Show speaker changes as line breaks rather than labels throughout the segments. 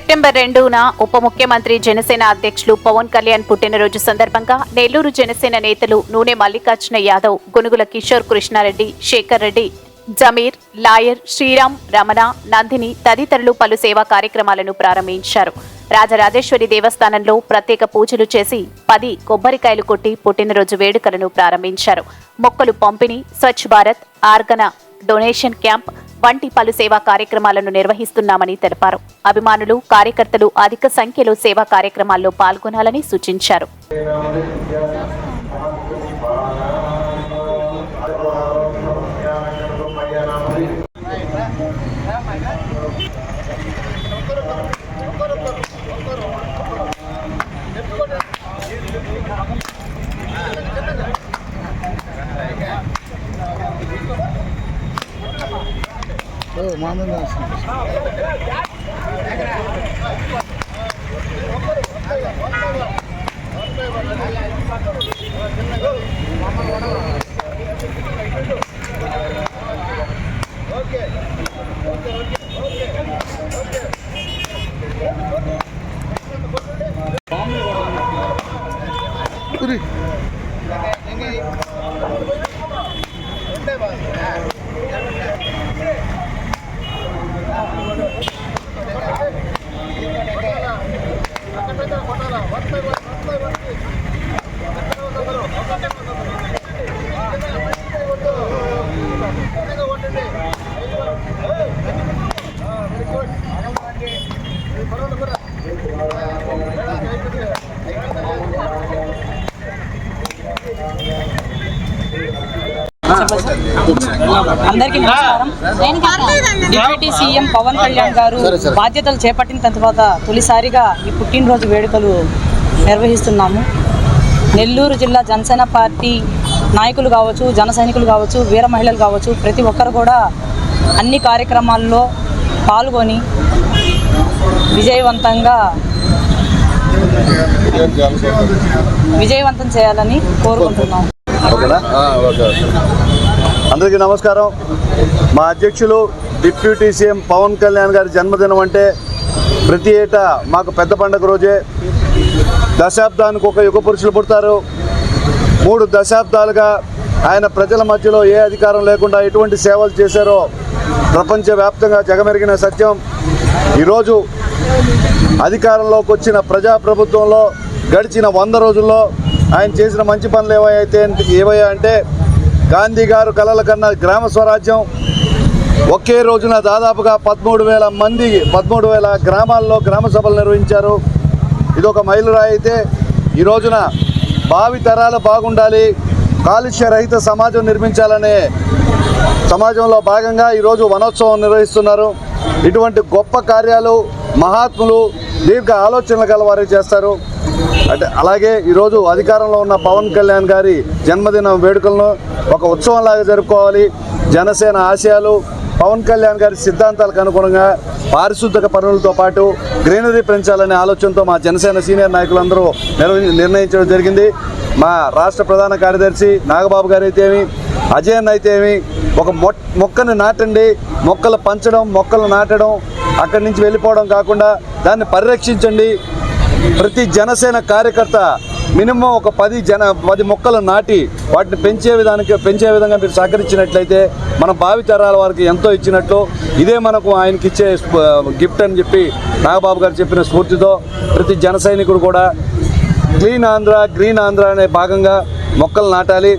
September 2న ఉప ముఖ్యమంత్రి జనసేన అధ్యక్షులు పవన్ కళ్యాణ్ పుట్టినరోజు సందర్భంగా నెల్లూరు జనసేన నేతలు నూనె మల్లికార్జున యాదవ్, గునుగుల కిషోర్ కృష్ణారెడ్డి, శేఖర్ రెడ్డి, జమీర్, లాయర్, శ్రీరామ్, రమణ, నందిని తదితరులు పలు సేవా కార్యక్రమాలను ప్రారంభించారు. రాజరాజేశ్వరి దేవస్థానంలో ప్రత్యేక పూజలు చేసి 10 కొబ్బరికాయలు కొట్టి పుట్టినరోజు వేడుకలను ప్రారంభించారు. మొక్కలు పంపిణీ, స్వచ్ఛ భారత్, ఆర్గన డొనేషన్ క్యాంప్ వంటి పలు సేవా కార్యక్రమాలను నిర్వహిస్తున్నామని తెలిపారు. అభిమానులు, కార్యకర్తలు అధిక సంఖ్యలో సేవా కార్యక్రమాల్లో పాల్గొనాలని సూచించారు.
అందరికీ నమస్కారం. డిప్యూటీ సీఎం పవన్ కళ్యాణ్ గారు బాధ్యతలు చేపట్టిన తర్వాత తొలిసారిగా ఈ పుట్టినరోజు వేడుకలు నిర్వహిస్తున్నాము. నెల్లూరు జిల్లా జనసేన పార్టీ నాయకులు కావచ్చు, జన సైనికులు కావచ్చు, వీర మహిళలు కావచ్చు, ప్రతి ఒక్కరు కూడా అన్ని కార్యక్రమాల్లో పాల్గొని విజయవంతం చేయాలని కోరుకుంటున్నాం.
అందరికీ నమస్కారం. మా అధ్యక్షులు డిప్యూటీ సీఎం పవన్ కళ్యాణ్ గారి జన్మదినం అంటే ప్రతి ఏటా మాకు పెద్ద పండుగ రోజే. దశాబ్దానికి ఒక యుగ పురుషులు పుడతారు. 3 దశాబ్దాలుగా ఆయన ప్రజల మధ్యలో ఏ అధికారం లేకుండా ఎటువంటి సేవలు చేశారో ప్రపంచవ్యాప్తంగా జగమెరిగిన సత్యం. ఈరోజు అధికారంలోకి వచ్చిన ప్రజాప్రభుత్వంలో గడిచిన 100 రోజుల్లో ఆయన చేసిన మంచి పనులు ఏవయ్యా అంటే గాంధీ గారు కలల కన్నా గ్రామ స్వరాజ్యం. ఒకే రోజున దాదాపుగా 13,000 గ్రామాల్లో గ్రామ సభలు నిర్వహించారు. ఇదొక మైలురాయి. అయితే ఈ రోజున భావి తరాలు బాగుండాలి, కాలుష్య రహిత సమాజం నిర్మించాలనే సమాజంలో భాగంగా ఈరోజు వనోత్సవం నిర్వహిస్తున్నారు. ఇటువంటి గొప్ప కార్యాలు మహాత్ములు, దీర్ఘ ఆలోచనలు గల వారు చేస్తారు. అంటే అలాగే ఈరోజు అధికారంలో ఉన్న పవన్ కళ్యాణ్ గారి జన్మదిన వేడుకలను ఒక ఉత్సవంలాగా జరుపుకోవాలి. జనసేన ఆశయాలు, పవన్ కళ్యాణ్ గారి సిద్ధాంతాలకు అనుగుణంగా పారిశుద్ధక పనులతో పాటు గ్రీనరీ పెంచాలనే ఆలోచనతో మా జనసేన సీనియర్ నాయకులందరూ నిర్ణయించడం జరిగింది. మా రాష్ట్ర ప్రధాన కార్యదర్శి నాగబాబు గారు అయితేమి, అజయన్ అయితేమి, ఒక మొక్కను నాటండి, మొక్కలు పంచడం, మొక్కలు నాటడం, అక్కడి నుంచి వెళ్ళిపోవడం కాకుండా దాన్ని పరిరక్షించండి. ప్రతి జనసేన కార్యకర్త మినిమం ఒక 10 మొక్కలు నాటి వాటిని పెంచే విధంగా మీరు సహకరించినట్లయితే మన భావితరాల వారికి ఎంతో ఇచ్చినట్లు. ఇదే మనకు ఆయనకి ఇచ్చే గిఫ్ట్ అని చెప్పి నాగబాబు గారు చెప్పిన స్ఫూర్తితో ప్రతి జన సైనికుడు కూడా క్లీన్ ఆంధ్ర, గ్రీన్ ఆంధ్ర అనే భాగంగా మొక్కలు నాటాలి.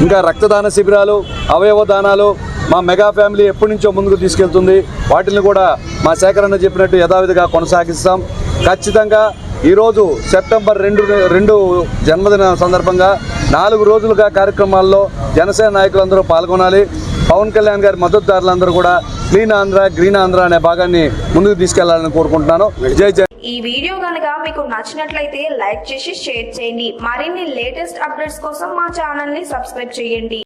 ఇంకా రక్తదాన శిబిరాలు, అవయవ దానాలు మా మెగా ఫ్యామిలీ ఎప్పటి నుంచో ముందుకు తీసుకెళ్తుంది. వాటిని కూడా మా సేకరణ చెప్పినట్టు యథావిధిగా కొనసాగిస్తాం. ఖచ్చితంగా ఈరోజు సెప్టెంబర్ 2 జన్మదిన సందర్భంగా 4 రోజులుగా కార్యక్రమాల్లో జనసేన నాయకులందరూ పాల్గొనాలి. పవన్ కళ్యాణ్ గారి మద్దతుదారులందరూ కూడా క్లీన్ ఆంధ్ర, గ్రీన్ ఆంధ్ర అనే భాగాన్ని ముందుకు తీసుకెళ్లాలని కోరుకుంటున్నాను. జై జై.
ఈ వీడియో కనుక మీకు నచ్చినట్లయితే లైక్ చేసి షేర్ చేయండి. మరిన్ని లేటెస్ట్ అప్డేట్స్ కోసం మా ఛానల్ ని సబ్స్క్రైబ్ చేయండి.